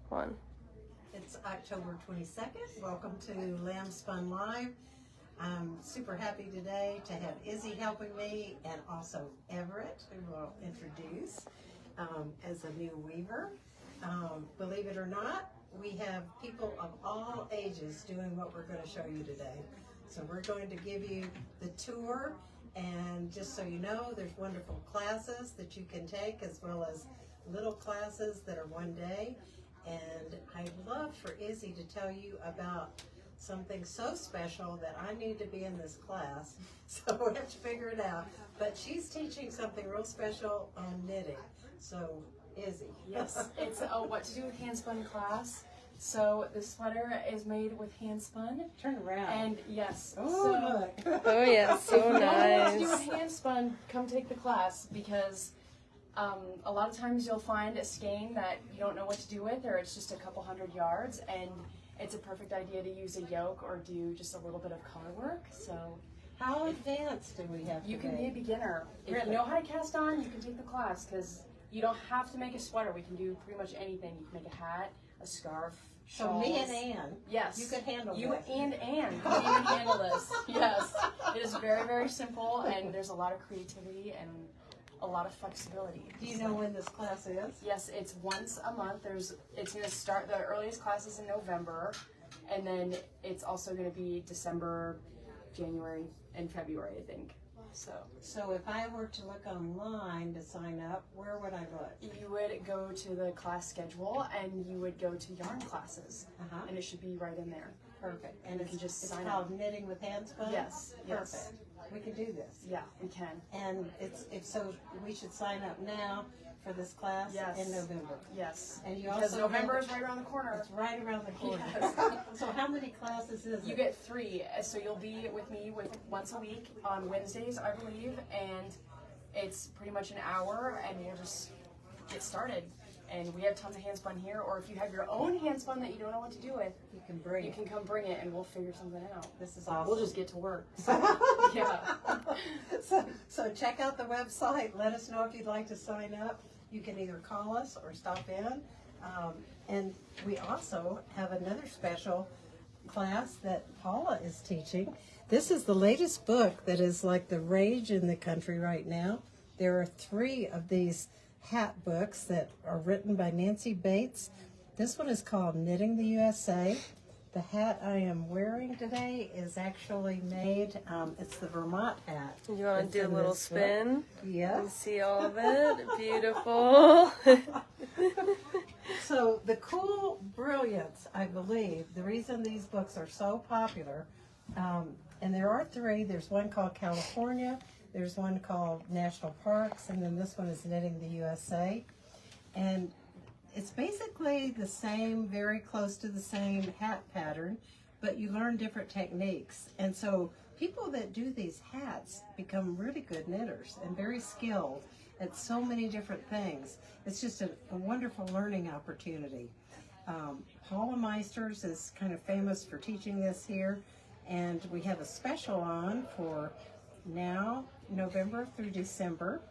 one. It's October 22nd. Welcome to Lambspun Live. I'm super happy today to have Izzy helping me, and also Everett, who will introduce as a new weaver. Believe it or not, we have people of all ages doing what we're going to show you today. So we're going to give you the tour, and just so you know, there's wonderful classes that you can take, as well as little classes that are one day. And I'd love for Izzy to tell you about something so special that I need to be in this class, so we have to figure it out. But she's teaching something real special on knitting. So, Izzy. Yes, it's a what to do with handspun class. So the sweater is made with handspun. Turn around. And yes, Oh, look. Oh yeah, so if you don't know what to do nice. with handspun, come take the class, because a lot of times you'll find a skein that you don't know what to do with, or it's just a couple hundred yards, and it's a perfect idea to use a yoke or do just a little bit of color work. So How advanced do we have to you can be a beginner. If you know how to cast on, you can take the class, because you don't have to make a sweater. We can do pretty much anything. You can make a hat, a scarf, So shawls. me and Ann, Yes. you could handle You this. and Ann can even handle this. Yes. It is very, very simple, and there's a lot of creativity and a lot of flexibility. Do you know when this class is? Yes, it's once a month. It's going to start, the earliest class is in November, and then it's also going to be December, January, and February, I think. So if I were to look online to sign up, where would I look? You would go to the class schedule, and you would go to yarn classes, and it should be right in there. Perfect. And You it's can just it's sign called Knitting with Handspun? Yes, yes. Perfect. We can do this. Yeah, we can. And so we should sign up now for this class Yes. in November. Yes. And you Because also November have- is right around the corner. It's right around the corner. Yes. So how many classes is You it? get 3, so you'll be with me once a week on Wednesdays, I believe, and it's pretty much an hour, and we'll just get started. And we have tons of handspun here, or if you have your own handspun that you don't know what to do with, You can bring you it. can come bring it, and we'll figure something out. This is awesome. We'll just get to work. Yeah. So check out the website. Let us know if you'd like to sign up. You can either call us or stop in. And we also have another special class that Paula is teaching. This is the latest book that is like the rage in the country right now. There are 3 of these hat books that are written by Nancy Bates. This one is called Knitting the USA. The hat I am wearing today is actually made, it's the Vermont hat. You want It's to do a in little this book. spin? Yeah. You see all of it? Beautiful. So the cool brilliance, I believe, the reason these books are so popular, and there are 3, there's one called California, there's one called National Parks, and then this one is Knitting the USA. And it's basically the same, very close to the same hat pattern, but you learn different techniques. And so people that do these hats become really good knitters and very skilled at so many different things. It's just a wonderful learning opportunity. Paula Meisters is kind of famous for teaching this here, and we have a special on for now, November through December.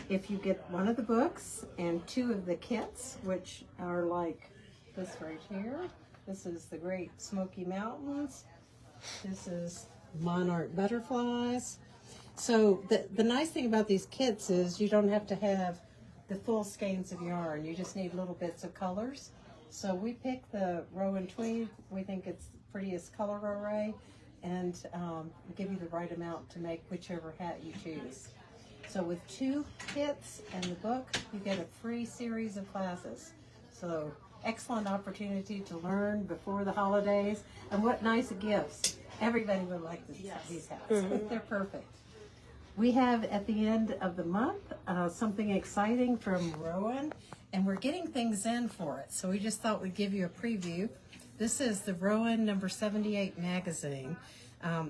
If you get one of the books and 2 of the kits, which are like this right here. This is the Great Smoky Mountains. This is Monarch Butterflies. So the nice thing about these kits is you don't have to have the full skeins of yarn. You just need little bits of colors. So we picked the Rowan Tweed. We think it's the prettiest color array, and give you the right amount to make whichever hat you choose. So with 2 kits and the book, you get a free series of classes. So excellent opportunity to learn before the holidays. And what nice gifts. Everybody would like these hats. They're perfect. We have at the end of the month something exciting from Rowan, and we're getting things in for it. So we just thought we'd give you a preview. This is the Rowan number 78 magazine.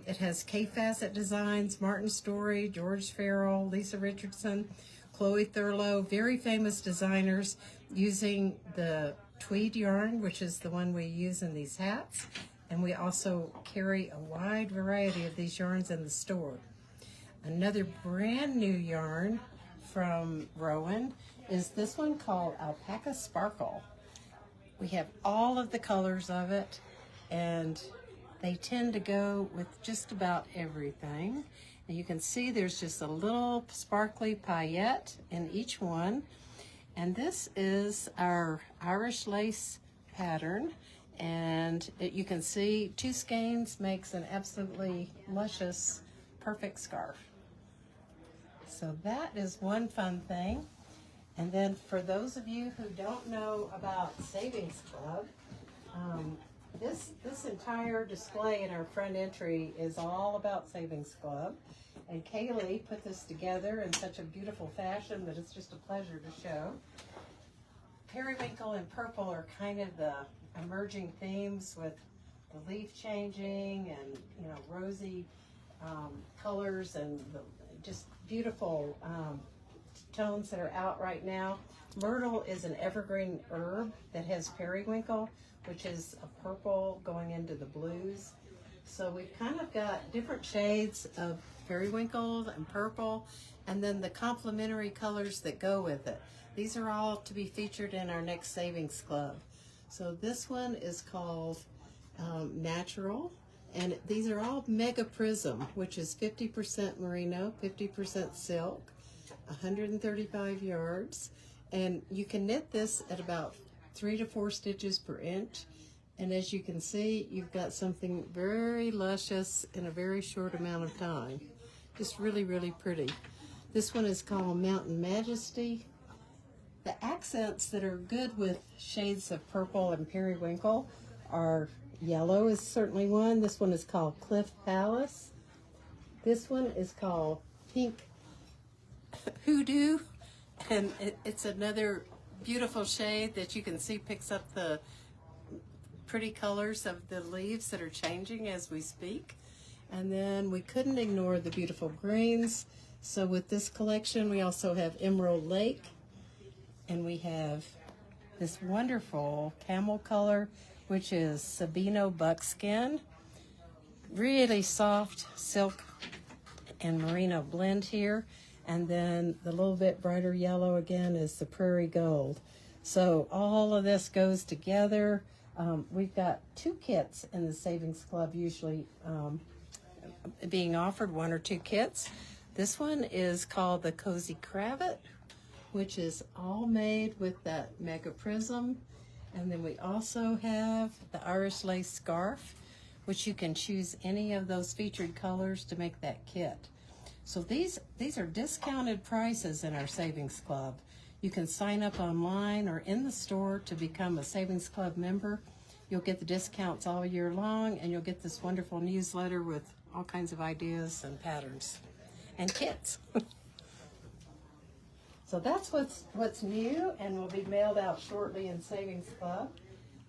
It has Kay Fassett designs, Martin Story, George Farrell, Lisa Richardson, Chloe Thurlow, very famous designers using the tweed yarn, which is the one we use in these hats. And we also carry a wide variety of these yarns in the store. Another brand new yarn from Rowan is this one called Alpaca Sparkle. We have all of the colors of it, and they tend to go with just about everything. And you can see there's just a little sparkly paillette in each one. And this is our Irish lace pattern. And you can see 2 skeins makes an absolutely luscious, perfect scarf. So that is one fun thing. And then for those of you who don't know about Savings Club, this entire display in our front entry is all about Savings Club. And Kaylee put this together in such a beautiful fashion that it's just a pleasure to show. Periwinkle and purple are kind of the emerging themes with the leaf changing and, you know, rosy colors and just beautiful tones that are out right now. Myrtle is an evergreen herb that has periwinkle, which is a purple going into the blues. So we've kind of got different shades of periwinkle and purple, and then the complementary colors that go with it. These are all to be featured in our next Savings Club. So this one is called Natural, and these are all Mega Prism, which is 50% merino, 50% silk, 135 yards, and you can knit this at about 3 to 4 stitches per inch. And as you can see, you've got something very luscious in a very short amount of time. Just really, really pretty. This one is called Mountain Majesty. The accents that are good with shades of purple and periwinkle are yellow is certainly one. This one is called Cliff Palace. This one is called Pink Hoodoo, and it's another beautiful shade that you can see picks up the pretty colors of the leaves that are changing as we speak. And then we couldn't ignore the beautiful greens. So with this collection, we also have Emerald Lake, and we have this wonderful camel color, which is Sabino buckskin. Really soft silk and merino blend here. And then the little bit brighter yellow again is the prairie gold. So all of this goes together. We've got 2 kits in the Savings Club usually being offered, 1 or 2 kits. This one is called the Cozy Cravat, which is all made with that Mega Prism. And then we also have the Irish Lace Scarf, which you can choose any of those featured colors to make that kit. So these are discounted prices in our Savings Club. You can sign up online or in the store to become a Savings Club member. You'll get the discounts all year long, and you'll get this wonderful newsletter with all kinds of ideas and patterns and kits. So that's what's new and will be mailed out shortly in Savings Club.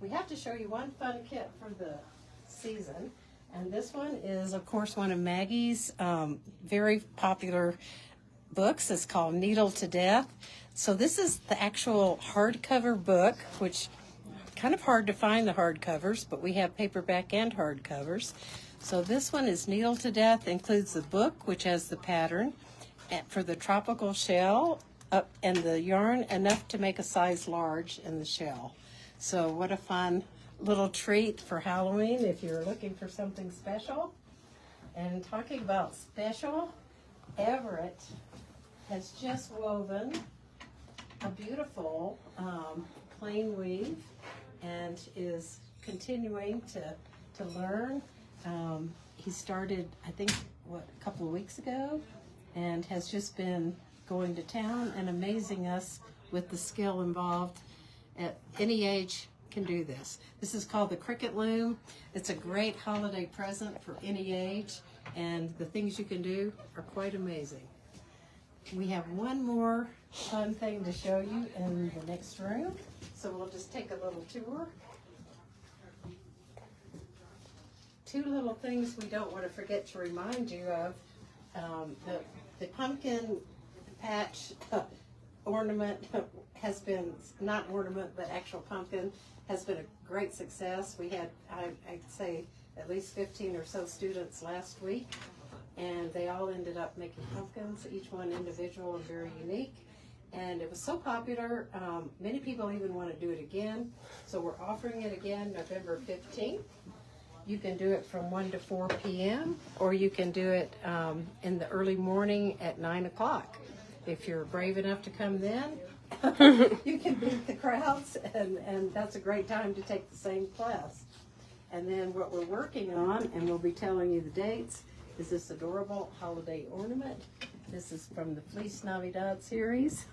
We have to show you one fun kit for the season. And this one is, of course, one of Maggie's very popular books. It's called Needle to Death. So this is the actual hardcover book, which kind of hard to find the hardcovers, but we have paperback and hardcovers. So this one is Needle to Death, includes the book, which has the pattern for the tropical shell, and the yarn enough to make a size large in the shell. So what a fun little treat for Halloween if you're looking for something special. And talking about special, Everett has just woven a beautiful plain weave and is continuing to learn. He started, I think, a couple of weeks ago, and has just been going to town and amazing us with the skill involved. At any age can do this. This is called the Cricket Loom. It's a great holiday present for any age, and the things you can do are quite amazing. We have one more fun thing to show you in the next room, so we'll just take a little tour. 2 little things we don't want to forget to remind you of. The pumpkin patch ornament has been, not ornament, but actual pumpkin, has been a great success. We had, I'd say, at least 15 or so students last week, and they all ended up making pumpkins, each one individual and very unique. And it was so popular, many people even want to do it again. So we're offering it again November 15th. You can do it from 1 to 4 p.m. or you can do it in the early morning at 9 o'clock. If you're brave enough to come then, you can beat the crowds, and that's a great time to take the same class. And then what we're working on, and we'll be telling you the dates, is this adorable holiday ornament. This is from the Fleece Navidad series.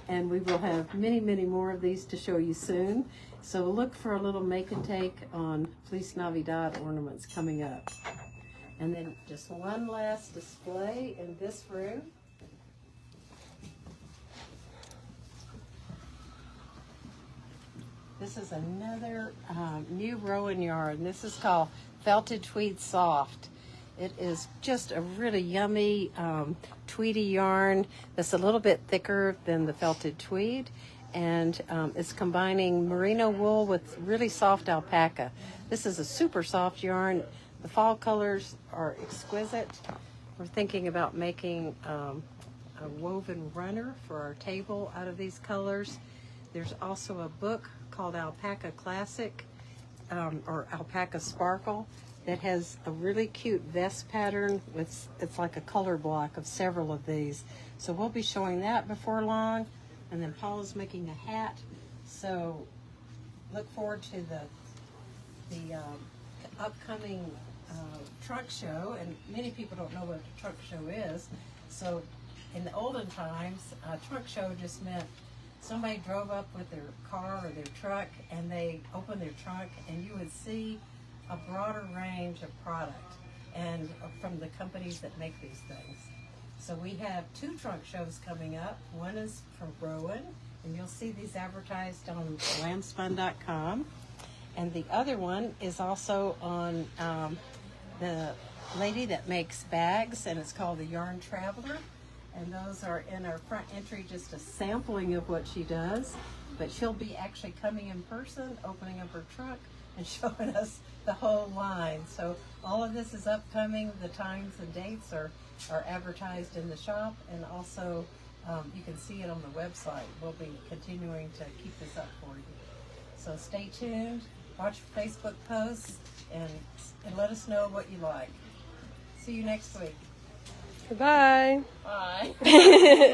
And we will have many, many more of these to show you soon. So look for a little make and take on Fleece Navidad ornaments coming up. And then just one last display in this room. This is another new rowan yarn. This is called Felted Tweed Soft. It is just a really yummy tweedy yarn that's a little bit thicker than the felted tweed, and it's combining merino wool with really soft alpaca. This is a super soft yarn. The fall colors are exquisite. We're thinking about making a woven runner for our table out of these colors. There's also a book called Alpaca Classic or Alpaca Sparkle that has a really cute vest pattern with, it's like a color block of several of these. So we'll be showing that before long. And then Paula's making a hat. So look forward to the upcoming trunk show. And many people don't know what a trunk show is. So in the olden times, a trunk show just meant somebody drove up with their car or their truck and they opened their trunk and you would see a broader range of product and from the companies that make these things. So we have 2 trunk shows coming up. One is from Rowan, and you'll see these advertised on Lambspun.com. And the other one is also on the lady that makes bags, and it's called the Yarn Traveler. And those are in our front entry, just a sampling of what she does. But she'll be actually coming in person, opening up her truck, and showing us the whole line. So all of this is upcoming. The times and dates are advertised in the shop, and also you can see it on the website. We'll be continuing to keep this up for you. So stay tuned, watch Facebook posts, and let us know what you like. See you next week. Goodbye. Bye.